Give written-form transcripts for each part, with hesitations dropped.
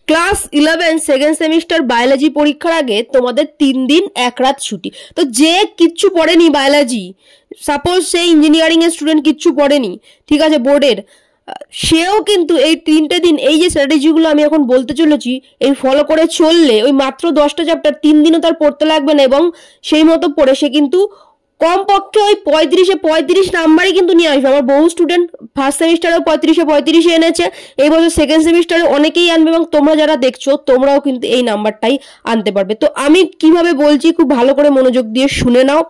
Class 11 second semester biology পরীক্ষার আগে তোমাদের 3 দিন 1 রাত ছুটি। তো যে কিচ্ছু পড়েনি বায়োলজি, সাপোজ সেই ইঞ্জিনিয়ারিং এর স্টুডেন্ট কিচ্ছু পড়েনি, ঠিক আছে, বোর্ডের, সেও কিন্তু এই 3টে দিন এই যে স্ট্র্যাটেজিগুলো আমি এখন বলতে চলেছি এই ফলো করে চললে ওই মাত্র 10টা চ্যাপ্টার 3 দিনও তার পড়তে লাগবে না, এবং সেই মতো পড়ে সে কিন্তু কমপক্ষে ওই 35 নাম্বারই কিন্তু নিয়ে আসবে। আমার বহু স্টুডেন্ট ফার্স্ট সেমিস্টারেও 35 এনেছে, এই বছর সেকেন্ড সেমিস্টারে অনেকেই আনবে, এবং তোমরা যারা দেখছো তোমরাও কিন্তু এই নাম্বারটাই আনতে পারবে। তো আমি কিভাবে বলছি খুব ভালো করে মনোযোগ দিয়ে শুনে নাও।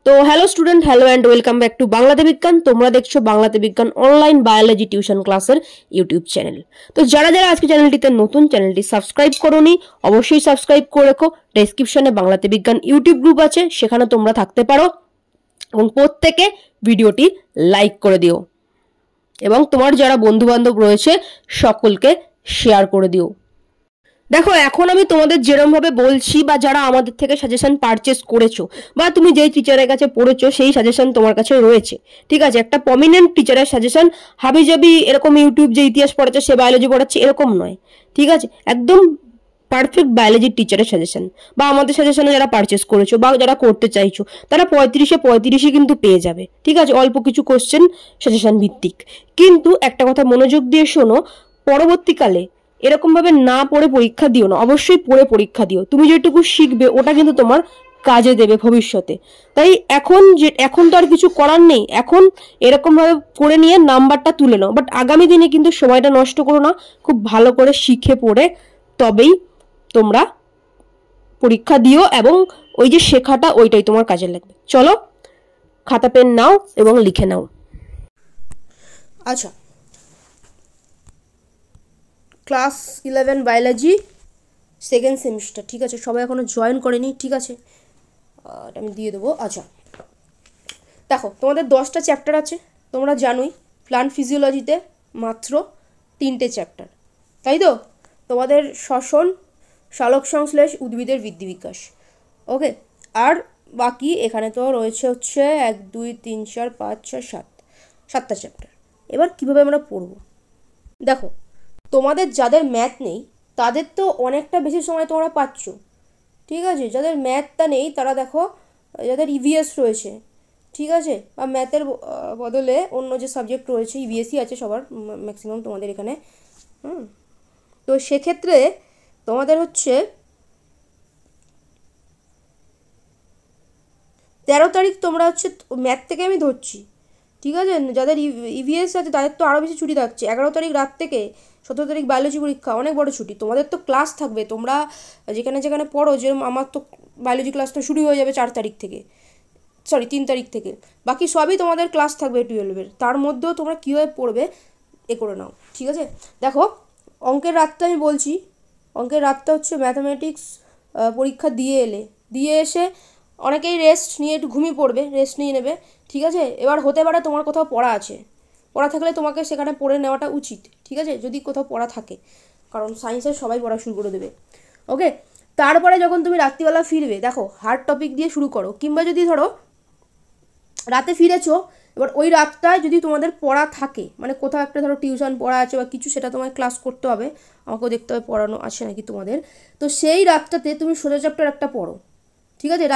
তো hello student, hello and welcome back to বাংলাতে বিজ্ঞান। তোমরা দেখছো বাংলাতে বিজ্ঞান অনলাইন বায়োলজি টিউশন ক্লাসের ইউটিউব চ্যানেল। তো যারা যারা আজকে চ্যানেলটিতে নতুন, চ্যানেলটি সাবস্ক্রাইব করোনি অবশ্যই সাবস্ক্রাইব করে রেখো। ডেসক্রিপশনে বাংলাতে বিজ্ঞান ইউটিউব গ্রুপ আছে, সেখানে তোমরা থাকতে পারো, এবং প্রত্যেকে ভিডিওটি লাইক করে দিও, এবং তোমার যারা বন্ধু বান্ধব রয়েছে সকলকে শেয়ার করে দিও। দেখো, এখন আমি তোমাদের যেরকম ভাবে বলছি, বা যারা আমাদের থেকে সাজেশন পারচেস করেছো, বা তুমি যেই টিচারের কাছে পড়েছো সেই সাজেশন তোমার কাছে রয়েছে, ঠিক আছে, একটা প্রমিনেন্ট টিচারের সাজেশন, হাবিজাবি এরকম ইউটিউব যে ইতিহাস পড়াচ্ছে সে বায়োলজি পড়াচ্ছে এরকম নয়, ঠিক আছে, একদম পারফেক্ট বায়োলজির টিচারের সাজেশন, বা আমাদের সাজেশনে যারা পারচেস করেছো বা যারা করতে চাইছো তারা 35 কিন্তু পেয়ে যাবে, ঠিক আছে, অল্প কিছু কোশ্চেন সাজেশন ভিত্তিক। কিন্তু একটা কথা মনোযোগ দিয়ে শোনো, পরবর্তীকালে এরকম ভাবে না পড়ে পরীক্ষা দিও না, অবশ্যই পড়ে পরীক্ষা দিও। তুমি যেটুকু শিখবে ওটা কিন্তু তোমার কাজে দেবে ভবিষ্যতে। তাই এখন তো আর কিছু করার নেই, এখন এরকম ভাবে পড়ে নিয়ে নাম্বারটা তুলে নাও, বাট আগামী দিনে কিন্তু সময়টা নষ্ট করো না, খুব ভালো করে শিখে পড়ে তবেই তোমরা পরীক্ষা দিও, এবং ওই যে শেখাটা ওইটাই তোমার কাজে লাগবে। চলো খাতা পেন নাও এবং লিখে নাও। আচ্ছা, ক্লাস 11 বায়োলজি সেকেন্ড সেমিস্টার, ঠিক আছে, সবাই এখনো জয়েন করেনি, ঠিক আছে, এটা আমি দিয়ে দেবো। আচ্ছা দেখো, তোমাদের 10টা চ্যাপ্টার আছে, তোমরা জানোই প্লান্ট ফিজিওলজিতে মাত্র 3টে চ্যাপ্টার, তাই তো, তোমাদের শ্বসন, সালোক সংশ্লেষ, উদ্ভিদের বৃদ্ধি বিকাশ, ওকে, আর বাকি এখানে তো রয়েছে হচ্ছে 1 2 3 4 5 6 7টা চ্যাপ্টার। এবার কিভাবে আমরা পড়ব, দেখো, তোমাদের যাদের ম্যাথ নেই তাদের তো অনেকটা বেশি সময় তোমরা পাচ্ছ, ঠিক আছে, যাদের ম্যাথটা নেই তারা দেখো, যাদের ইভিএস রয়েছে, ঠিক আছে, বা ম্যাথের বদলে অন্য যে সাবজেক্ট রয়েছে, ইভিএসই আছে সবার ম্যাক্সিমাম তোমাদের এখানে, তো সেক্ষেত্রে তোমাদের হচ্ছে 13 তারিখ তোমরা হচ্ছে ম্যাথ থেকে আমি ধরছি, ঠিক আছে, যাদের ইভিএস আছে তাদের তো আরও বেশি ছুটি থাকছে। 11 তারিখ রাত থেকে 17 তারিখ বায়োলজি পরীক্ষা, অনেক বড় ছুটি। তোমাদের তো ক্লাস থাকবে, তোমরা যেখানে যেখানে পড়ো, যেরকম আমার তো বায়োলজি ক্লাস তো শুরু হয়ে যাবে 4 তারিখ থেকে, সরি 3 তারিখ থেকে, বাকি সবই তোমাদের ক্লাস থাকবে 12-এর, তার মধ্যেও তোমরা কীভাবে পড়বে এ করে নাও, ঠিক আছে। দেখো, অঙ্কের রাতটা আমি বলছি, অঙ্কের রাতটা হচ্ছে ম্যাথামেটিক্স পরীক্ষা দিয়ে এসে অনেকেই রেস্ট নিয়ে একটু ঘুমিয়ে পড়বে, রেস্ট নিয়ে নেবে, ঠিক আছে। এবার হতে পারে তোমার কোথাও পড়া আছে, পড়া থাকলে তোমাকে সেখানে পড়ে নেওয়াটা উচিত, ঠিক আছে, যদি কোথাও পড়া থাকে, কারণ সায়েন্সের সবাই পড়া শুরু করে দেবে, ওকে। তারপরে যখন তুমি রাত্রিবেলা ফিরবে, দেখো হার্ড টপিক দিয়ে শুরু করো, কিংবা যদি ধরো রাতে ফিরেছো, এবার ওই রাতটায় যদি তোমাদের পড়া থাকে, মানে কোথাও একটা ধরো টিউশন পড়া আছে বা কিছু, সেটা তোমায় ক্লাস করতে হবে, আমাকেও দেখতে হবে পড়ানো আছে নাকি তোমাদের, তো সেই রাতটাতে তুমি সোজা চ্যাপ্টার একটা পড়ো, ঠিক আছে,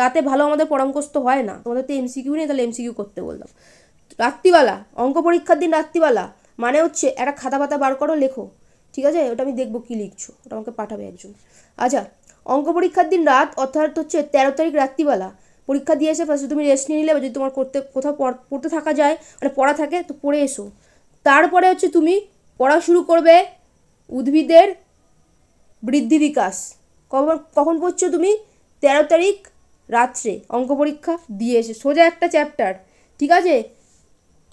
রাতে ভালো আমাদের পড়া মুখস্থ হয় না, তোমাদের তো এমসিকিউ নেই, তাহলে এমসিকিউ করতে বললাম। রাত্রিবেলা অঙ্ক পরীক্ষার দিন রাত্রিবেলা মানে হচ্ছে একটা খাতা পাতা বার করো, লেখো, ঠিক আছে, ওটা আমি দেখবো কী লিখছো, ওটা আমাকে পাঠাবে একজন। আচ্ছা, অঙ্ক পরীক্ষার দিন রাত, অর্থাৎ হচ্ছে 13 তারিখ রাত্রিবেলা পরীক্ষা দিয়ে এসে ফার্স্টে তুমি রেস্ট নিয়ে নিলে, যদি তোমার কোথাও পড়তে থাকা যায়, মানে পড়া থাকে তো পড়ে এসো। তারপরে হচ্ছে তুমি পড়া শুরু করবে উদ্ভিদের বৃদ্ধি বিকাশ। কখন পড়ছো তুমি? 13 তারিখ রাত্রে অঙ্ক পরীক্ষা দিয়ে এসে, সোজা একটা চ্যাপ্টার, ঠিক আছে,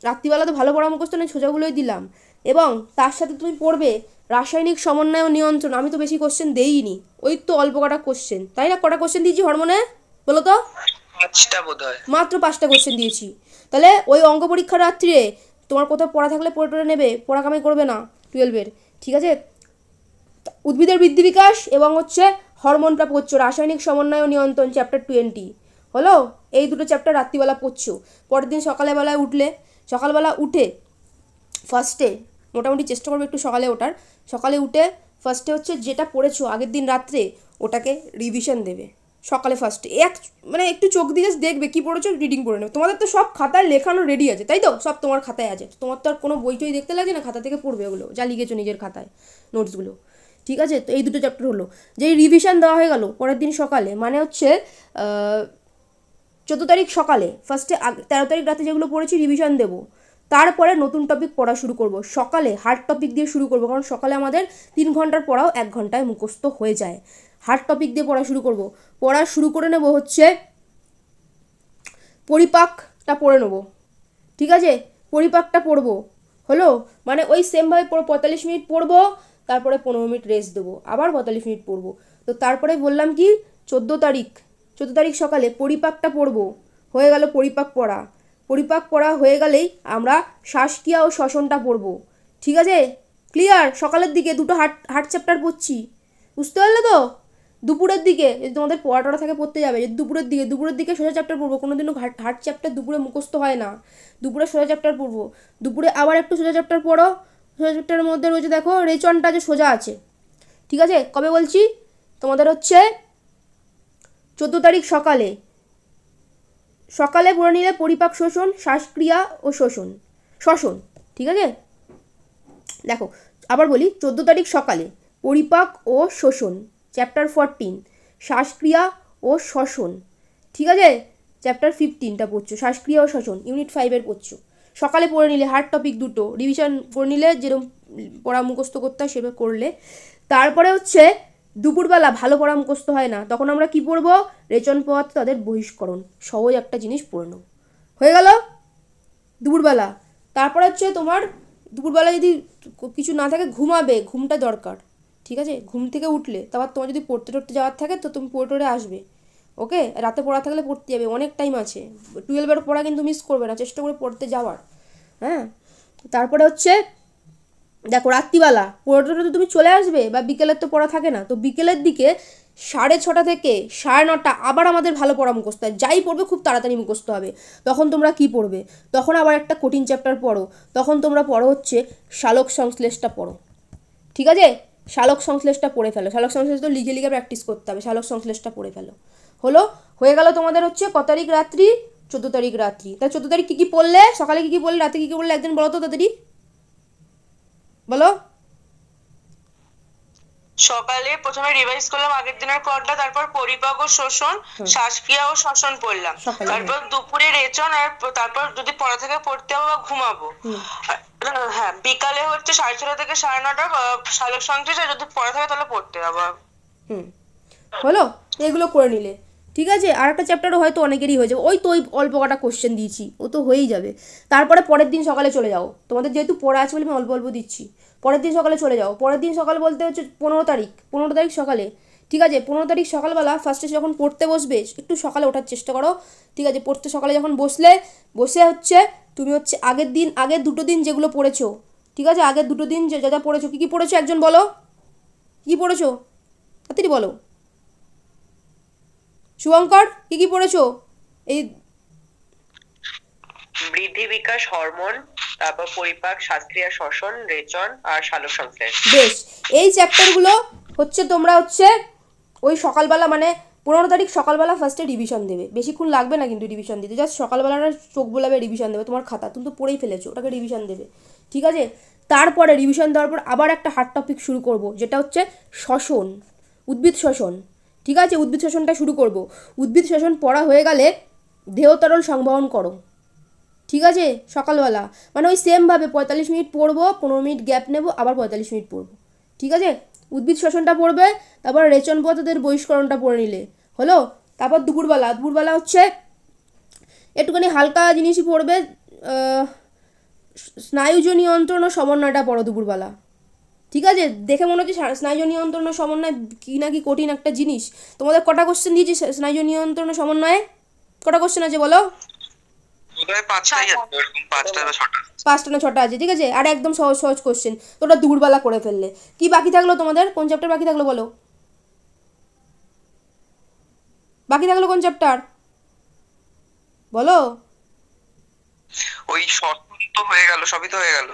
রাত্রিবেলা তো ভালো পড়া মুখস্থ নেই, সোজাগুলোই দিলাম। এবং তার সাথে তুমি পড়বে রাসায়নিক সমন্বয় ও নিয়ন্ত্রণ। আমি তো বেশি কোশ্চেন দেইনি, ওই তো অল্প কটা কোশ্চেন, তাই না? কটা কোশ্চেন দিয়েছি হরমোনে বলো তো? 5টা বোধহয়, মাত্র 5টা কোশ্চেন দিয়েছি। তাহলে ওই অঙ্ক পরীক্ষার রাত্রে তোমার কোথাও পড়া থাকলে পড়ে টড়ে নেবে, পড়া কামাই করবে না 12-এর, ঠিক আছে। উদ্ভিদের বৃদ্ধি বিকাশ এবং হচ্ছে হরমোন পড়ছো, রাসায়নিক সমন্বয় ও নিয়ন্ত্রণ চ্যাপ্টার 20 হলো। এই দুটো চ্যাপ্টার রাত্রিবেলা পড়ছো। পরের দিন সকালবেলা উঠে ফার্স্টে মোটামুটি চেষ্টা করবে একটু সকালে ওঠার, সকালে উঠে ফার্স্টে হচ্ছে যেটা পড়েছো আগের দিন রাত্রে ওটাকে রিভিশন দেবে সকালে ফার্স্টে মানে একটু চোখ দিয়ে দেখবে কী পড়েছো, রিডিং পড়ে নেবে। তোমাদের তো সব খাতায় লেখানো রেডি আছে, তাই তো? সব তোমার খাতায় আছে, তোমার তো আর কোনো বই টই দেখতে লাগে না, খাতা থেকে পড়বে ওগুলো যা লিখেছো নিজের খাতায় নোটসগুলো। ঠিক আছে, তো এই দুটো চ্যাপ্টার হলো। যেই রিভিশন দেওয়া হয়ে গেল পরের দিন সকালে, মানে হচ্ছে 14 তারিখ সকালে ফার্স্টে 13 তারিখ রাতে যেগুলো পড়েছি রিভিশন দেবো, তারপরে নতুন টপিক পড়া শুরু করব। সকালে হার্ড টপিক দিয়ে শুরু করব, কারণ সকালে আমাদের 3 ঘন্টার পড়াও 1 ঘন্টায় মুখস্থ হয়ে যায়। হার্ড টপিক দিয়ে পড়া শুরু করব। পড়া শুরু করে নেব হচ্ছে পরিপাকটা পড়ে নেব। ঠিক আছে, পরিপাকটা পড়বো, হলো? মানে ওই সেমভাবে 45 মিনিট পড়বো, তারপরে 15 মিনিট রেস্ট দেবো, আবার 45 মিনিট পড়বো। তো তারপরে বললাম কি 14 তারিখ সকালে পরিপাকটা পড়বো, হয়ে গেল পরিপাক পড়া। পরিপাক পড়া হয়ে গেলেই আমরা শ্বাসক্রিয়া ও শ্বসনটা পড়বো। ঠিক আছে, ক্লিয়ার? সকালের দিকে দুটো হার্ট চ্যাপ্টার পড়ছি, বুঝতে পারলে তো? দুপুরের দিকে যদি তোমাদের পড়া টড়া থাকে পড়তে যাবে, যদি দুপুরের দিকে সোজা চ্যাপ্টার পড়বো। কোনোদিনও হার্ট চ্যাপ্টার দুপুরে মুখস্থ হয় না, দুপুরে সোজা চ্যাপ্টার পড়বো। দুপুরে আবার একটু সোজা চ্যাপ্টার পড়ো। সোজা চ্যাপ্টারের মধ্যে রয়েছে দেখো রেচনটা যে সোজা আছে। ঠিক আছে, কবে বলছি তোমাদের হচ্ছে 14 তারিখ সকালে পড়ে নিলে পরিপাক শোষণ, শ্বাসক্রিয়া ও শ্বসন। ঠিক আছে, দেখো আবার বলি, 14 তারিখ সকালে পরিপাক ও শোষণ চ্যাপ্টার 14, শ্বাসক্রিয়া ও শ্বসন। ঠিক আছে, চ্যাপ্টার 15টা পড়ছো, শ্বাসক্রিয়া ও শ্বসন, ইউনিট 5-এর পড়ছো। সকালে পড়ে নিলে হার্ড টপিক দুটো রিভিশন করে নিলে, যেরকম পড়া মুখস্থ করতে হয় সেভাবে করলে। তারপরে হচ্ছে দুপুরবেলা ভালো পড়া মুখস্থ হয় না, তখন আমরা কি পড়বো? রেচন পথ তাদের বহিষ্করণ, সহজ একটা জিনিস পড়ে নাও, হয়ে গেল দুপুরবেলা। তারপরে হচ্ছে তোমার দুপুরবেলা যদি কিছু না থাকে ঘুমাবে, ঘুমটা দরকার। ঠিক আছে, ঘুম থেকে উঠলে তারপর তোমার যদি পড়তে যাওয়ার থাকে তো তুমি পড়ে আসবে। ওকে, রাতে পড়া থাকলে পড়তে যাবে, অনেক টাইম আছে। 12-এর পড়া কিন্তু মিস করবে না, চেষ্টা করে পড়তে যাওয়ার। হ্যাঁ, তারপরে হচ্ছে দেখো রাত্রিবেলা পড়াটা তো তুমি চলে আসবে, বা বিকেলের তো পড়া থাকে না, তো বিকেলের দিকে 6:30 থেকে 9:30 আবার আমাদের ভালো পড়া মুখস্থ হয়, যাই পড়বে খুব তাড়াতাড়ি মুখস্থ হবে। তখন তোমরা কি পড়বে? তখন আবার একটা কঠিন চ্যাপ্টার পড়ো, তখন তোমরা পড়ো হচ্ছে শালক সংশ্লেষটা পড়ো। ঠিক আছে, শালক সংশ্লেষটা পড়ে ফেলো। শালক সংশ্লেষ তো লিখে প্র্যাকটিস করতে হবে, শালক সংশ্লেষটা পড়ে ফেলো। হয়ে গেল তোমাদের হচ্ছে ক তারিখ রাত্রি? 14 তারিখ রাত্রি। তাই 14 তারিখ কী কী পড়লে, সকালে কী কী পড়লে, রাতে কী কী পড়লে, একদিন বলো তো তাড়াতাড়ি বলো। সকালে প্রথমে রিভাইজ করলাম আগের দিনের পড়াটা, তারপর পরিপাক ও শোষণ, শ্বাসক্রিয়া ও শ্বসন পড়লাম, তারপর দুপুরে রেচন, আর তারপর যদি পড়া থাকে পড়তে হবে বা ঘুমাবো। হ্যাঁ, বিকালে হচ্ছে 6:30 থেকে 9:30 শালক সংশ্লেষ, আর যদি পড়া থাকে তাহলে পড়তে হবে। হলো, এগুলো করে নিলে ঠিক আছে। আর একটা চ্যাপ্টারও হয়তো অনেকেরই হয়ে যাবে, ওই তো ওই অল্প কটা কোশ্চেন দিয়েছি, ও তো হয়েই যাবে। তারপরে পরের দিন সকালে চলে যাও, তোমাদের যেহেতু পড়া আছে বলে আমি অল্প অল্প দিচ্ছি। পরের দিন সকালে চলে যাও, পরের দিন সকাল বলতে হচ্ছে 15 তারিখ সকালে। ঠিক আছে, 15 তারিখ সকালবেলা ফার্স্টে যখন পড়তে বসবে একটু সকালে ওঠার চেষ্টা করো। ঠিক আছে, পড়তে সকালে যখন বসে হচ্ছে তুমি হচ্ছে আগের দুটো দিন যেগুলো পড়েছো, ঠিক আছে, আগের দুটো দিন যা যা পড়েছো, কী কী পড়েছো একজন বলো, কী পড়েছো তাড়াতাড়ি বলো। শুভঙ্কর কী কী পড়েছো? এই বৃদ্ধি বিকাশ হরমোন, তারপর পরিপাক, শ্বাসক্রিয়া, শ্বসন, রেচন আর শালক সংশ্লেষ। বেশ, এই চ্যাপ্টারগুলো হচ্ছে তোমরা হচ্ছে ওই সকালবেলা মানে 15 তারিখ সকালবেলা ফার্স্টে রিভিশন দেবে, বেশিক্ষণ লাগবে না কিন্তু রিভিশন দিতে, জাস্ট সকালবেলাটা চোখ বোলাবে রিভিশন দেবে। তোমার খাতা তুমি তো পড়েই ফেলেছো, ওটাকে রিভিশন দেবে। ঠিক আছে, তারপরে রিভিশন দেওয়ার পর আবার একটা হার্ড টপিক শুরু করব, যেটা হচ্ছে শ্বসন, উদ্ভিদ শ্বসন। ঠিক আছে, উদ্ভিদ শ্বসনটা শুরু করব। উদ্ভিদ শ্বসন পড়া হয়ে গেলে দেহতরল সংবহন করো। ঠিক আছে, সকালবেলা মানে ওই সেমভাবে 45 মিনিট পড়বো, 15 মিনিট গ্যাপ নেবো, আবার 45 মিনিট পড়বো। ঠিক আছে, উদ্ভিদ শ্বসনটা পড়বে, তারপর রেচন পথের বহিষ্করণটা পড়ে নিলে হলো। তারপর দুপুরবেলা হচ্ছে একটুখানি হালকা জিনিসই পড়বে, স্নায়ুজ নিয়ন্ত্রণ ও সমন্বয়টা পড়ো দুপুরবেলা। ঠিক আছে, দেখে মনে হচ্ছে স্নায়ু নিয়ন্ত্রণ ও সমন্বয় কি না কি কঠিন একটা জিনিস। তোমাদের কটা কোশ্চেন দিয়েছি স্নায়ু নিয়ন্ত্রণ ও সমন্বয়ে? কটা কোশ্চেন আছে বলো? 5টা না 6টা আছে। ঠিক আছে, আর একদম সহজ কোশ্চেন, তো ওটা দুপুরবেলা করে ফেললে। কি বাকি থাকলো তোমাদের? কোন চ্যাপ্টার বাকি থাকলো বলো? বাকি থাকলো কোন চ্যাপ্টার বলো? ওই শ্বসন তো হয়ে গেল, সবই তো হয়ে গেল,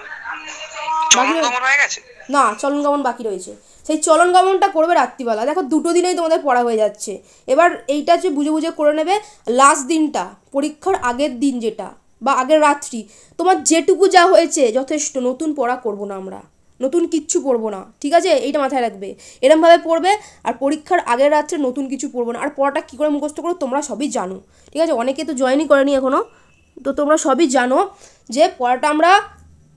চলন গমন হয়ে গেছে না, চলন গমন বাকি রয়েছে। সেই চলন গমনটা করবে রাত্রিবেলা। দেখো 2 দিনেই তোমাদের পড়া হয়ে যাচ্ছে। এবার এইটা যে বুঝে বুঝে করে নেবে। লাস্ট দিনটা পরীক্ষার আগের দিন যেটা বা আগের রাত্রি তোমার যেটুকু যা হয়েছে যথেষ্ট, নতুন পড়া করব না আমরা, নতুন কিচ্ছু পড়বো না, ঠিক আছে? এইটা মাথায় রাখবে, এরমভাবে পড়বে। আর পরীক্ষার আগের রাত্রে নতুন কিছু পড়বো না। আর পড়াটা কী করে মুখস্থ করো তোমরা সবই জানো, ঠিক আছে? অনেকে তো জয়েনই করেনি এখনও, তো তোমরা সবই জানো যে পড়াটা আমরা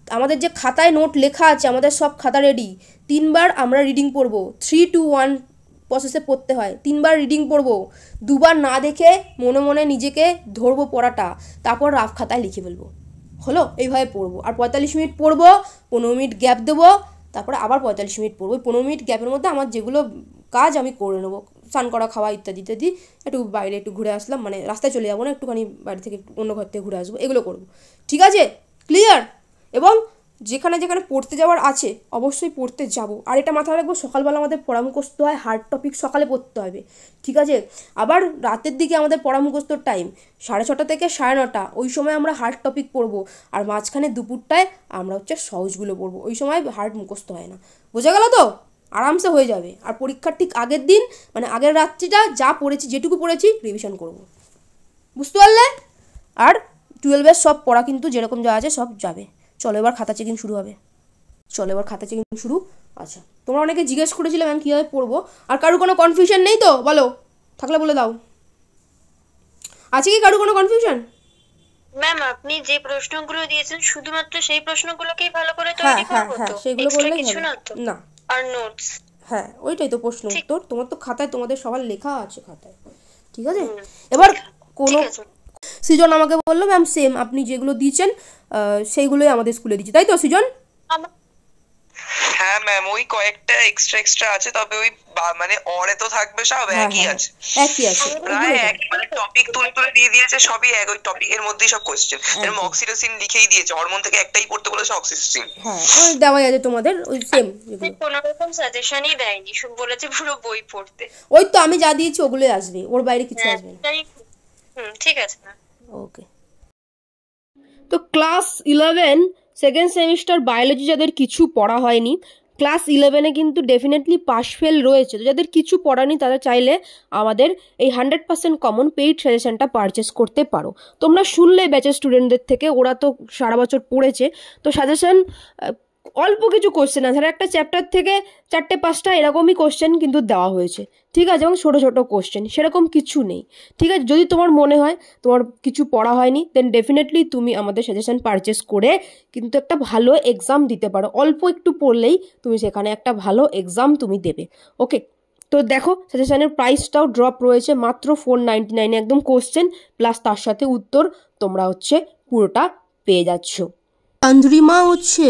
আমাদের যে খাতায় নোট লেখা আছে, আমাদের সব খাতা রেডি, 3 বার আমরা রিডিং পড়বো। 3, 2, 1 প্রসেসে পড়তে হয়। 3 বার রিডিং পড়বো, 2 বার না দেখে মনে মনে নিজেকে ধরবো পড়াটা, তারপর রাফ খাতায় লিখে ফেলবো। হলো? এইভাবে পড়বো। আর 45 মিনিট পড়বো, 15 মিনিট গ্যাপ দেবো, তারপরে আবার 45 মিনিট পড়বো। 15 মিনিট গ্যাপের মধ্যে আমার যেগুলো কাজ আমি করে নেবো, স্নান করা, খাওয়া ইত্যাদি ইত্যাদি, একটু বাইরে একটু ঘুরে আসলাম, মানে রাস্তায় চলে যাবো না, একটুখানি বাইরে থেকে অন্য ঘর থেকে ঘুরে আসবো, এগুলো করবো, ঠিক আছে? ক্লিয়ার? এবং যেখানে যেখানে পড়তে যাওয়ার আছে অবশ্যই পড়তে যাব। আর এটা মাথায় রাখবো, সকালবেলা আমাদের পড়া মুখস্থ হয়, হার্ড টপিক সকালে পড়তে হবে, ঠিক আছে? আবার রাতের দিকে আমাদের পড়া মুখস্থর টাইম 6:30 থেকে 9:30, ওই সময় আমরা হার্ড টপিক পড়বো। আর মাঝখানে দুপুরটায় আমরা হচ্ছে সহজগুলো পড়বো, ওই সময় হার্ড মুখস্থ হয় না। বোঝা গেল তো? আরামসে হয়ে যাবে। আর পরীক্ষার ঠিক আগের দিন, মানে আগের রাত্রিটা যা পড়েছি, যেটুকু পড়েছি রিভিশন করব। বুঝতে পারলে? আর 12-এর সব পড়া কিন্তু যেরকম যা আছে সব যাবে। চলো এবার খাতা চেকিং শুরু হবে। শুরু। আচ্ছা, তোমরা অনেকে জিজ্ঞেস করেছিলে ম্যাম কীভাবে পড়বো, আর কারোর কোনো কনফিউশন নেই তো? বলো, থাকলে বলে দাও। আছে কি কারোর কোনো কনফিউশন? ম্যাম আপনি যে প্রশ্নগুলো দিয়েছেন শুধুমাত্র সেই প্রশ্নগুলোকেই ভালো করে তৈরি করব তো? সেগুলো করলেই কিছু হবে না তো? না। আর নোটস? হ্যাঁ, ওইটাই তো প্রশ্ন উত্তর। তোমার তো খাতায় তোমাদের সবার লেখা আছে খাতায়, ঠিক আছে? এবার কোনো সৃজন আমাকে বললো ম্যাম সেম আপনি যেগুলো দিয়েছেন সেইগুলোই আমাদের স্কুলে দিচ্ছে, তাই তো সৃজন? হ্যাঁ ম্যাম, ওই কয়েকটা এক্সট্রা আছে, তবে ওই মানে অরে তো থাকবে সব একই আছে, প্রায় একই, মানে টপিক তুলে তুলে দিয়ে দিয়েছে, সবই এক, ওই টপিকের মধ্যেই সব কোশ্চেন। এর অক্সিটোসিন লিখেই দিয়েছে, হরমোন থেকে একটাই পড়তে বলেছে, অক্সিটোসিন। হ্যাঁ, ওই দেওয়াই আছে তোমাদের ওই সেম। কোনো রকম সাজেশনই দেয়নি, শুধু বলেছে পুরো বই পড়তে। ওই তো আমি যা দিয়েছি ওগুলোই আসবে, ওর বাইরে কিছু আসবে না। ঠিক আছে না? ওকে। তো ক্লাস 11 সেকেন্ড সেমিস্টার বায়োলজি যাদের কিছু পড়া হয়নি, ক্লাস 11-এ কিন্তু ডেফিনেটলি পাস ফেল রয়েছে। তো যাদের কিছু পড়ানি তারা চাইলে আমাদের এই 100% কমন পেইড সাজেশনটা পারচেস করতে পারো। তোমরা শুনলে ব্যাচের স্টুডেন্টদের থেকে, ওরা তো সারা বছর পড়েছে, তো সাজেশন অল্প কিছু কোশ্চেন আছে, একটা চ্যাপ্টার থেকে 4-5টা এরকমই কোশ্চেন কিন্তু দেওয়া হয়েছে, ঠিক আছে? এবং ছোটো ছোটো কোশ্চেন, সেরকম কিছু নেই, ঠিক আছে? যদি তোমার মনে হয় তোমার কিছু পড়া হয়নি, দেন ডেফিনেটলি তুমি আমাদের সাজেশন পারচেস করে কিন্তু একটা ভালো এক্সাম দিতে পারো। অল্প একটু পড়লেই তুমি সেখানে একটা ভালো এক্সাম তুমি দেবে। ওকে, তো দেখো সাজেশনের প্রাইসটাও ড্রপ রয়েছে মাত্র 499, একদম কোশ্চেন প্লাস তার সাথে উত্তর তোমরা হচ্ছে পুরোটা পেয়ে যাচ্ছ। চন্দ্রিমা হচ্ছে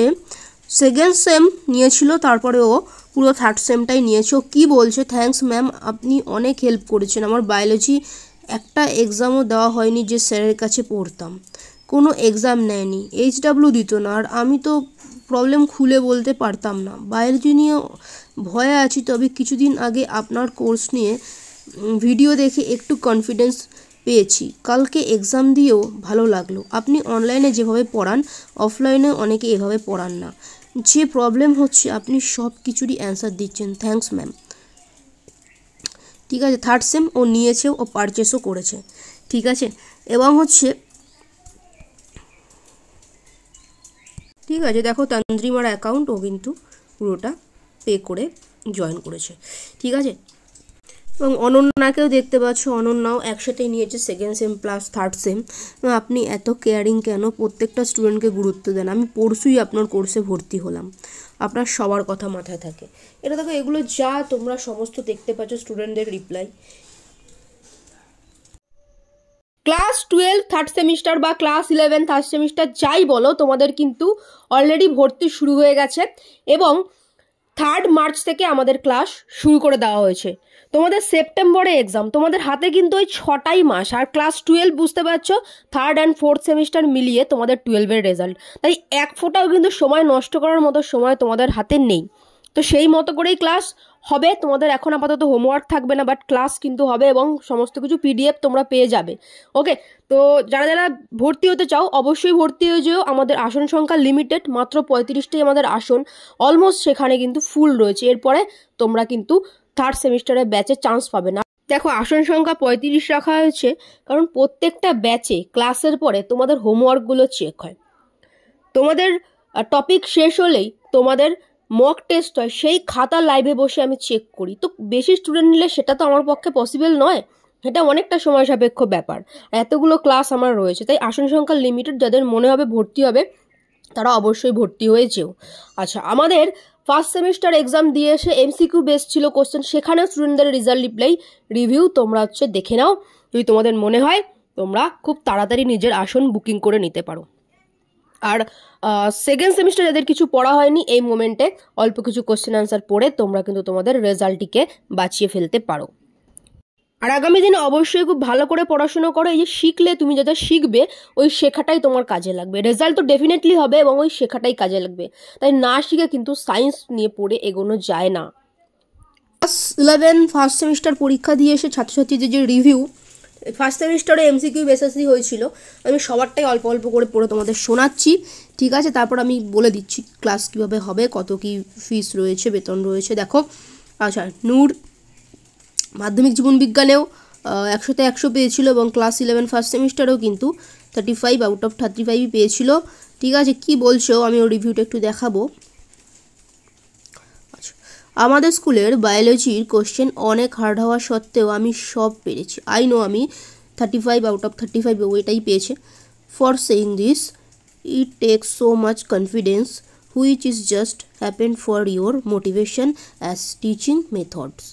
সেকেন্ড সেম নিয়েছিল, তারপরে ও পুরো থার্ড সেমটাই নিয়েছে। ও কী বলছে, থ্যাঙ্কস ম্যাম, আপনি অনেক হেল্প করেছেন। আমার বায়োলজি একটা এক্সামও দেওয়া হয়নি যে স্যারের কাছে পড়তাম, কোনো এক্সাম নেয়নি, HW দিত না, আর আমি তো প্রবলেম খুলে বলতে পারতাম না। বায়োলজি নিয়ে ভয়ে আছি, তবে কিছুদিন আগে আপনার কোর্স নিয়ে ভিডিও দেখে একটু কনফিডেন্স পেয়েছি। কালকে এক্সাম দিয়েও ভালো লাগলো। আপনি অনলাইনে যেভাবে পড়ান অফলাইনে অনেকে এভাবে পড়ান না। যে প্রবলেম হচ্ছে আপনি সব কিছুরই অ্যান্সার দিচ্ছেন। Thanks ma'am. ঠিক আছে, থার্ড সেম ও নিয়েছে, ও পারচেসও করেছে, ঠিক আছে? এবং হচ্ছে ঠিক আছে, দেখো তন্দ্রিমার অ্যাকাউন্ট ও কিন্তু পুরোটা পে করে জয়েন করেছে, ঠিক আছে? এবং অনন্যাকেও দেখতে পাচ্ছ, অনন্যাও একসাথেই নিয়েছে second same plus third same. আপনি এত কেয়ারিং কেন? প্রত্যেকটা স্টুডেন্টকে গুরুত্ব দেন। আমি পরশুই আপনার কোর্সে ভর্তি হলাম, আপনার সবার কথা মাথায় থাকে। এটা দেখো, এগুলো যা তোমরা সমস্ত দেখতে পাচ্ছ স্টুডেন্টদের রিপ্লাই। ক্লাস 12 থার্ড সেমিস্টার বা ক্লাস 11 থার্ড সেমিস্টার যাই বলো, তোমাদের কিন্তু অলরেডি ভর্তি শুরু হয়ে গেছে এবং 3 মার্চ থেকে আমাদের ক্লাস শুরু করে দেওয়া হয়েছে। তোমাদের সেপ্টেম্বরে এক্সাম, তোমাদের হাতে কিন্তু ওই 6টাই মাস। আর ক্লাস 12 বুঝতে পারছো, থার্ড অ্যান্ড ফোর্থ সেমিস্টার মিলিয়ে তোমাদের 12-এর রেজাল্ট, তাই এক ফোঁটাও কিন্তু সময় নষ্ট করার মতো সময় তোমাদের হাতে নেই। তো সেই মতো করেই ক্লাস হবে। তোমাদের এখন আপাতত হোমওয়ার্ক থাকবে না, বাট ক্লাস কিন্তু হবে এবং সমস্ত কিছু PDF তোমরা পেয়ে যাবে। ওকে, তো যারা যারা ভর্তি হতে চাও অবশ্যই ভর্তি হয়ে যেও। আমাদের আসন সংখ্যা লিমিটেড, মাত্র 35টাই আমাদের আসন, অলমোস্ট সেখানে কিন্তু ফুল রয়েছে। এরপরে তোমরা কিন্তু থার্ড সেমিস্টারের ব্যাচে চান্স পাবে না। দেখো, আসন সংখ্যা 35 রাখা হয়েছে কারণ প্রত্যেকটা ব্যাচে ক্লাসের পরে তোমাদের হোমওয়ার্কগুলো চেক হয়। তোমাদের টপিক শেষ হলেই তোমাদের মক টেস্ট হয়, সেই খাতা লাইভে বসে আমি চেক করি। তো বেশি স্টুডেন্ট নিলে সেটা তো আমার পক্ষে পসিবল নয়, এটা অনেকটা সময় সাপেক্ষ ব্যাপার। এতগুলো ক্লাস আমার রয়েছে, তাই আসন সংখ্যা লিমিটেড। যাদের মনে হবে ভর্তি হবে তারা অবশ্যই ভর্তি হয়ে যেও। আচ্ছা, আমাদের ফার্স্ট সেমিস্টার এক্সাম দিয়ে এসে MCQ বেস ছিল কোশ্চেন, সেখানেও স্টুডেন্টদের রেজাল্ট রিভিউ তোমরা দেখে নাও। যদি তোমাদের মনে হয় তোমরা খুব তাড়াতাড়ি নিজের আসন বুকিং করে নিতে পারো। আর সেকেন্ড সেমিস্টার যাদের কিছু পড়া হয়নি, এই মোমেন্টে অল্প কিছু কোশ্চেন আনসার পড়ে তোমরা কিন্তু তোমাদের রেজাল্টটিকে বাঁচিয়ে ফেলতে পারো। আর আগামী দিনে অবশ্যই খুব ভালো করে পড়াশুনো করো। এই যে শিখলে তুমি যেটা শিখবে ওই শেখাটাই তোমার কাজে লাগবে। রেজাল্ট তো ডেফিনেটলি হবে এবং ওই শেখাটাই কাজে লাগবে, তাই না শিখে কিন্তু সায়েন্স নিয়ে পড়ে এগোনো যায় না। ক্লাস 11 ফার্স্ট সেমিস্টার পরীক্ষা দিয়ে এসে ছাত্রছাত্রীদের যে রিভিউ, ফার্স্ট সেমিস্টারে MCQ বেসিসই হয়েছিল। আমি সবারটাই অল্প অল্প করে পড়ে তোমাদের শোনাচ্ছি, ঠিক আছে? তারপর আমি বলে দিচ্ছি ক্লাস কীভাবে হবে, কত কি ফিস রয়েছে, বেতন রয়েছে। দেখো, আচ্ছা, নূর মাধ্যমিক জীবন বিজ্ঞানেও 100তে 100 পেয়েছিল এবং ক্লাস 11 ফার্স্ট সেমিস্টারেও কিন্তু 35 আউট অফ 35ই পেয়েছিল, ঠিক আছে? কি বলছো আমি ওর রিভিউটা একটু দেখাবো। আচ্ছা, আমাদের স্কুলের বায়োলজির কোশ্চেন অনেক হার্ড হওয়া সত্ত্বেও আমি সব পেরেছি। আই নো আমি 35 আউট অফ 35 ওইটাই পেয়েছে। For saying this it takes so much confidence which is just happen for your motivation as teaching methods.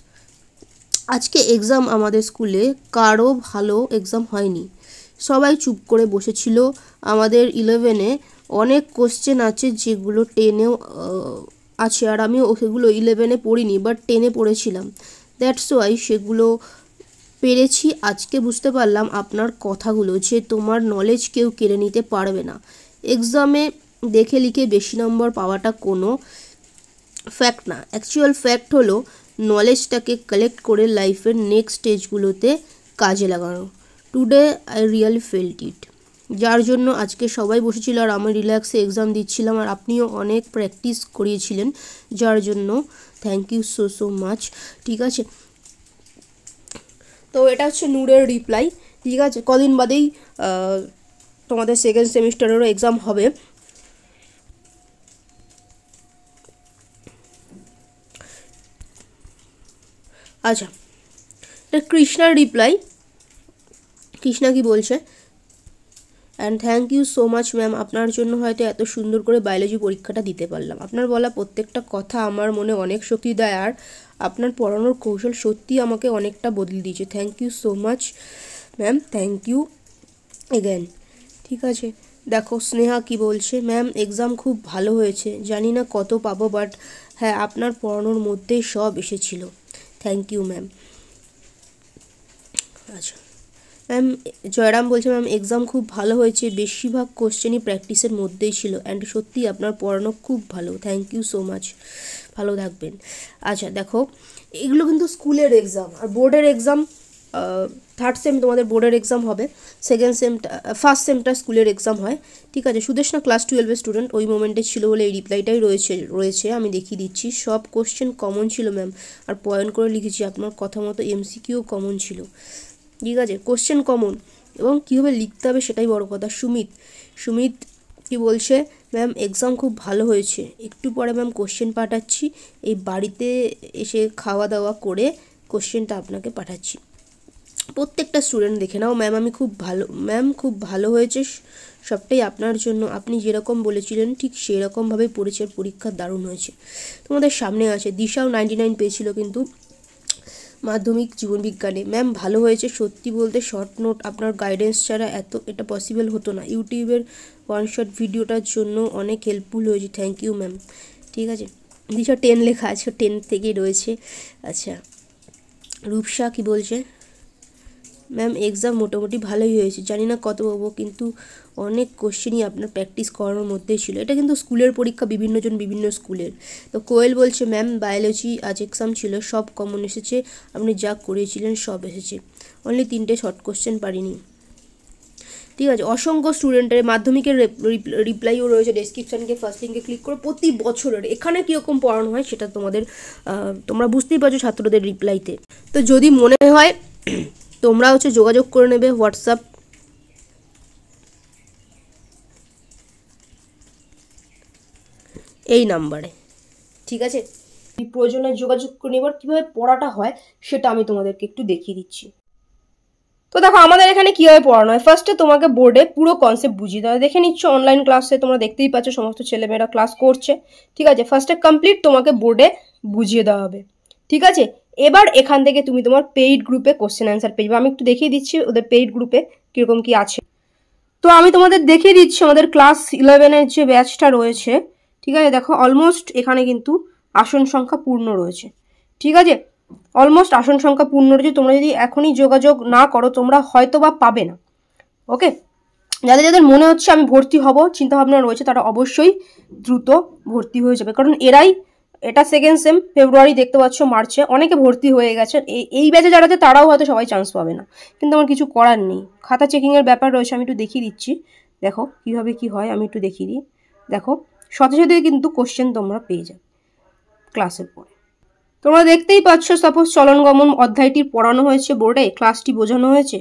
আজকে এক্সাম আমাদের স্কুলে কারো ভালো এক্সাম হয়নি, সবাই চুপ করে বসেছিল। আমাদের 11-এ অনেক কোশ্চেন আছে যেগুলো 10-এও আছে, আর আমি সেগুলো 11-এ পড়িনি বাট 10-এ পড়েছিলাম। দ্যাটস ওয়াই সেগুলো পেরেছি। আজকে বুঝতে পারলাম আপনার কথাগুলো, যে তোমার নলেজ কেউ কেড়ে নিতে পারবে না। এক্সামে দেখে লিখে বেশি নম্বর পাওয়াটা কোনো ফ্যাক্ট না, অ্যাকচুয়াল ফ্যাক্ট হলো নলেজটাকে কালেক্ট করে লাইফের নেক্সট স্টেজগুলোতে কাজে লাগানো। টুডে আই রিয়েলি ফেল্ট ইট। যার জন্য আজকে সবাই বসেছিল আর আমি রিল্যাক্সে এক্সাম দিচ্ছিলাম, আর আপনিও অনেক প্র্যাকটিস করিয়েছিলেন, যার জন্য thank you so so much, ঠিক আছে? তো এটা হচ্ছে নূরের রিপ্লাই, ঠিক আছে? কদিন বাদেই তোমাদের সেকেন্ড সেমিস্টারেরও এক্সাম হবে। আচ্ছা, এটা কৃষ্ণার রিপ্লাই। কৃষ্ণা কি বলছে? And thank you so much ma'am, আপনার জন্য হয়তো এত সুন্দর করে বায়োলজি পরীক্ষাটা দিতে পারলাম। আপনার বলা প্রত্যেকটা কথা আমার মনে অনেক শক্তি দেয়, আর আপনার পড়ানোর কৌশল সত্যি আমাকে অনেকটা বদলে দিয়েছে। Thank you so much ma'am, thank you again, ঠিক আছে? দেখো স্নেহা কি বলছে, ম্যাম এক্সাম খুব ভালো হয়েছে, জানি না কত পাবো, বাট হ্যাঁ আপনার পড়ানোর মধ্যেই সব এসেছিল। Thank you ma'am. আচ্ছা ম্যাম, জয়রাম বলছে ম্যাম এক্সাম খুব ভালো হয়েছে, বেশিরভাগ কোশ্চেনই প্র্যাকটিসের মধ্যেই ছিল, অ্যান্ড সত্যি আপনার পড়ানো খুব ভালো। থ্যাংক ইউ সো মাচ, ভালো থাকবেন। আচ্ছা দেখো, এগুলো কিন্তু স্কুলের এক্সাম, আর বোর্ডের এক্সাম থার্ড সেম তোমাদের বোর্ডের এক্সাম হবে, সেকেন্ড সেমটা ফার্স্ট সেমটা স্কুলের এক্সাম হয়, ঠিক আছে? সুদেশনা ক্লাস 12-এর স্টুডেন্ট, ওই মোমেন্টে ছিল বলে এই রিপ্লাইটাই রয়েছে আমি দেখিয়ে দিচ্ছি। সব কোশ্চেন কমন ছিল ম্যাম, আর পয়েন্ট করে লিখেছি, আপনার কথা মতো MCQ কমন ছিল, ঠিক আছে? কোশ্চেন কমন এবং কীভাবে লিখতে হবে সেটাই বড় কথা। সুমিত কি বলছে, ম্যাম এক্সাম খুব ভালো হয়েছে, একটু পরে ম্যাম কোশ্চেন পাঠাচ্ছি, এই বাড়িতে এসে খাওয়া দাওয়া করে কোশ্চেনটা আপনাকে পাঠাচ্ছি। প্রত্যেকটা স্টুডেন্ট দেখে নাও। ম্যাম আমি খুব ভালো, ম্যাম খুব ভালো হয়েছে, সবটাই আপনার জন্য, আপনি যেরকম বলেছিলেন ঠিক সেরকমভাবেই পড়েছে, পরীক্ষা দারুণ হয়েছে। তোমাদের সামনে আছে দিশাও 99 পেয়েছিল কিন্তু মাধ্যমিক জীবনবিজ্ঞানে। ম্যাম ভালো হয়েছে, সত্যি বলতে শর্ট নোট আপনার গাইডেন্স ছাড়া এটা পসিবল হতো না, ইউটিউবের ওয়ান শট ভিডিওটার জন্য অনেক হেল্পফুল হয়েছে। থ্যাংক ইউ ম্যাম, ঠিক আছে? দিশা 10 লেখা আছে, 10 থেকেই রয়েছে। আচ্ছা রূপসা কি বলছে, ম্যাম এক্সাম মোটামুটি ভালোই হয়েছে, জানি না কত পাবো, কিন্তু অনেক কোশ্চেনই আপনার প্র্যাকটিস করানোর মধ্যেই ছিল। এটা কিন্তু স্কুলের পরীক্ষা, বিভিন্নজন বিভিন্ন স্কুলের। তো কোয়েল বলছে ম্যাম বায়োলজি আজ এক্সাম ছিল, সব কমন এসেছে, আপনি যা করিয়েছিলেন সব এসেছে, অনলি 3টে শর্ট কোশ্চেন পারিনি। ঠিক আছে, অসংখ্য স্টুডেন্টের মাধ্যমিকের রিপ্লাইও রয়েছে ডেসক্রিপশানকে ফার্স্ট লিঙ্কে ক্লিক করে। প্রতি বছরের এখানে কীরকম পড়ানো হয় সেটা তোমরা বুঝতেই পারছো ছাত্রদের রিপ্লাইতে। তো যদি মনে হয় তোমরা যোগাযোগ করে নেবে হোয়াটসঅ্যাপ এই নাম্বারে, ঠিক আছে? প্রয়োজনে যোগাযোগ করে নেবার। কীভাবে পড়াটা হয় সেটা আমি তোমাদেরকে একটু দেখিয়ে দিচ্ছি। তো দেখো আমাদের এখানে কীভাবে পড়ানো হয়, ফার্স্টে তোমাকে বোর্ডে পুরো কনসেপ্ট বুঝিয়ে দেওয়া, দেখে নিচ্ছ অনলাইন ক্লাসে তোমরা দেখতেই পাচ্ছ সমস্ত ছেলেমেয়েরা ক্লাস করছে। ঠিক আছে, ফার্স্টে কমপ্লিট তোমাকে বোর্ডে বুঝিয়ে দেওয়া হবে। ঠিক আছে, এবার এখান থেকে তুমি তোমার পেইড গ্রুপে কোশ্চেন অ্যান্সার পেয়ে যাবে। আমি একটু দেখিয়ে দিচ্ছি ওদের পেইড গ্রুপে কীরকম কী আছে। তো আমি তোমাদের দেখিয়ে দিচ্ছি আমাদের ক্লাস 11-এর যে ব্যাচটা রয়েছে। ঠিক আছে, দেখো অলমোস্ট এখানে কিন্তু আসন সংখ্যা পূর্ণ রয়েছে। ঠিক আছে, অলমোস্ট আসন সংখ্যা পূর্ণ রয়েছে। তোমরা যদি এখনই যোগাযোগ না করো তোমরা হয়তো বা পাবে না। ওকে, যাদের যাদের মনে হচ্ছে আমি ভর্তি হব চিন্তাভাবনা রয়েছে তারা অবশ্যই দ্রুত ভর্তি হয়ে যাবে, কারণ এটা সেকেন্ড সেম, ফেব্রুয়ারি দেখতে পাচ্ছ, মার্চে অনেকে ভর্তি হয়ে গেছে। এই ব্যাচে যারা আছে তারাও হয়তো সবাই চান্স পাবে না, কিন্তু আমার কিছু করার নেই। খাতা চেকিংয়ের ব্যাপার রয়েছে, আমি একটু দেখিয়ে দিচ্ছি। দেখো কীভাবে কী হয়, আমি একটু দেখিয়ে দিই। দেখো সাথে সাথে কিন্তু কোশ্চেন তোমরা পেয়ে যাবে ক্লাসের পরে। তোমরা দেখতেই পাচ্ছ সাপোজ চলন গমন অধ্যায়টি পড়ানো হয়েছে বোর্ডে, ক্লাসটি বোঝানো হয়েছে,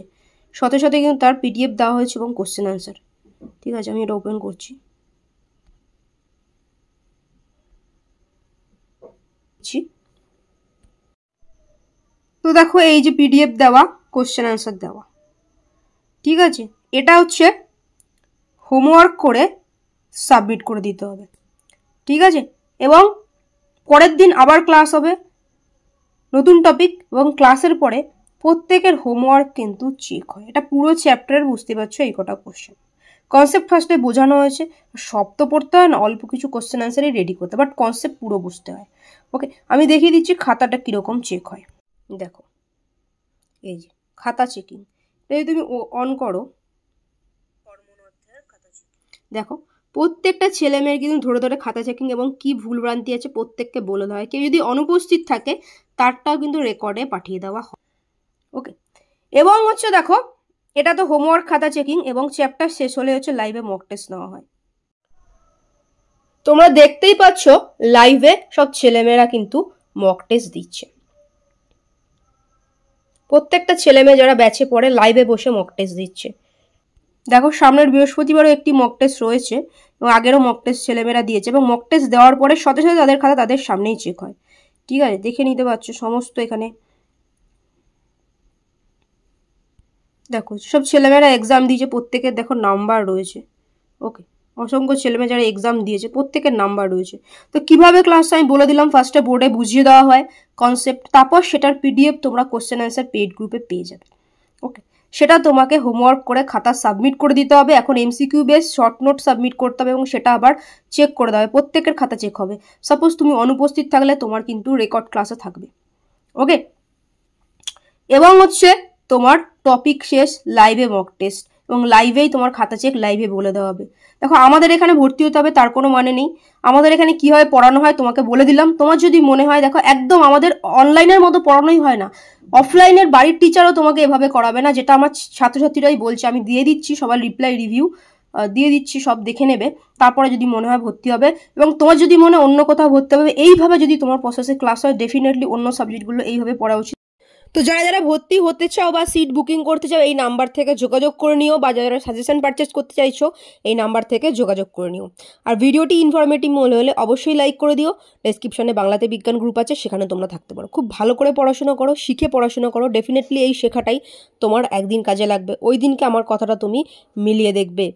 সাথে সাথে কিন্তু তার পিডিএফ দেওয়া হয়েছে এবং কোশ্চেন অ্যান্সার। ঠিক আছে, আমি এটা ওপেন করছি। তো দেখো এই যে পিডিএফ দেওয়া, কোশ্চেন অ্যান্সার দেওয়া। ঠিক আছে, এটা হচ্ছে হোমওয়ার্ক করে সাবমিট করে দিতে হবে। ঠিক আছে, এবং পরের দিন আবার ক্লাস হবে, নতুন টপিক, এবং ক্লাসের পরে প্রত্যেকের হোমওয়ার্ক কিন্তু চেক হয়। এটা পুরো চ্যাপ্টারের বুঝতে পারছো এই কটা কোশ্চেন। কনসেপ্ট ফার্স্টে বোঝানো হয়েছে, সব তো পড়তে হয় না, অল্প কিছু কোশ্চেন অ্যান্সারই রেডি করতে, বাট কনসেপ্ট পুরো বুঝতে হয়। ওকে, আমি দেখিয়ে দিচ্ছি খাতাটা কীরকম চেক হয়। দেখো এই যে খাতা চেকিং, যদি তুমি অন করো, দেখো প্রত্যেকটা ছেলে মেয়ের কিন্তু ধরে ধরে খাতা চেকিং এবং কি ভুলভ্রান্তি আছে প্রত্যেককে বলে দেওয়া হয়। কেউ যদি অনুপস্থিত থাকে তারটাও কিন্তু রেকর্ডে পাঠিয়ে দেওয়া হয়। ওকে, এবং দেখো এটা তো হোমওয়ার্ক খাতা চেকিং, এবং চ্যাপ্টার শেষ হলে লাইভে মক টেস্ট নেওয়া হয়। তোমরা দেখতেই পাচ্ছ লাইভে সব ছেলেমেয়েরা কিন্তু মক টেস্ট দিচ্ছে। প্রত্যেকটা ছেলেমেয়ে যারা ব্যাচে পড়ে লাইভে বসে মক টেস্ট দিচ্ছে। দেখো সামনের বৃহস্পতিবারও একটি মক টেস্ট রয়েছে, এবং আগেরও মক টেস্ট ছেলেমেয়েরা দিয়েছে, এবং মক টেস্ট দেওয়ার পরে সাথে সাথে তাদের খাতা তাদের সামনেই চেক হয়। ঠিক আছে, দেখে নিতে পারছো সমস্ত এখানে। দেখো সব ছেলেমেয়েরা এক্সাম দিয়েছে, প্রত্যেকের দেখো নাম্বার রয়েছে। ওকে, অসংখ্য ছেলেমেয়ে যারা এক্সাম দিয়েছে প্রত্যেকের নাম্বার রয়েছে। তো কিভাবে ক্লাসটা আমি বলে দিলাম, ফার্স্টে বোর্ডে বুঝিয়ে দেওয়া হয় কনসেপ্ট, তারপর সেটার পিডিএফ তোমরা কোশ্চেন অ্যান্সার পেইড গ্রুপে পেয়ে যাবে। ওকে, সেটা তোমাকে হোমওয়ার্ক করে খাতা সাবমিট করে দিতে হবে। এখন MCQ base short note submit করতে হবে, এবং সেটা আবার চেক করে দেওয়া হবে, প্রত্যেকের খাতা চেক হবে। সাপোজ তুমি অনুপস্থিত থাকলে তোমার কিন্তু রেকর্ড ক্লাসে থাকবে। ওকে, এবং তোমার টপিক শেষ, লাইভে মক টেস্ট, এবং লাইভেই তোমার খাতা চেক লাইভে বলে দেওয়া হবে। দেখো আমাদের এখানে ভর্তি হতে হবে তার কোনো মানে নেই, আমাদের এখানে কীভাবে পড়ানো হয় তোমাকে বলে দিলাম। তোমার যদি মনে হয়, দেখো একদম আমাদের অনলাইনের মতো পড়ানোই হয় না, অফলাইনের বাড়ির টিচারও তোমাকে এভাবে করাবে না, যেটা আমার ছাত্রছাত্রীরাই বলছে। আমি দিয়ে দিচ্ছি সবার রিপ্লাই রিভিউ দিয়ে দিচ্ছি, সব দেখে নেবে, তারপরে যদি মনে হয় ভর্তি হবে। এবং তোমার যদি মনে অন্য কোথাও ভর্তি হবে, এইভাবে যদি তোমার প্রসেসে ক্লাস হয়, ডেফিনেটলি অন্য সাবজেক্টগুলো এইভাবে পড়া উচিত। তো যারা যারা ভর্তি হতে চাও বা সিট বুকিং করতে চাও এই নাম্বার থেকে যোগাযোগ করে নিও, বা যারা সাজেশন পারচেস করতে চাইছো এই নাম্বার থেকে যোগাযোগ করে নিও। আর ভিডিওটি ইনফরমেটিভ মনে হলে অবশ্যই লাইক করে দিও। ডেসক্রিপশনে বাংলাতে বিজ্ঞান গ্রুপ আছে, সেখানে তোমরা থাকতে পারো। খুব ভালো করে পড়াশোনা করো, শিখে পড়াশোনা করো, ডেফিনেটলি এই শেখাটাই তোমার একদিন কাজে লাগবে। ওই দিনকে আমার কথাটা তুমি মিলিয়ে দেখবে।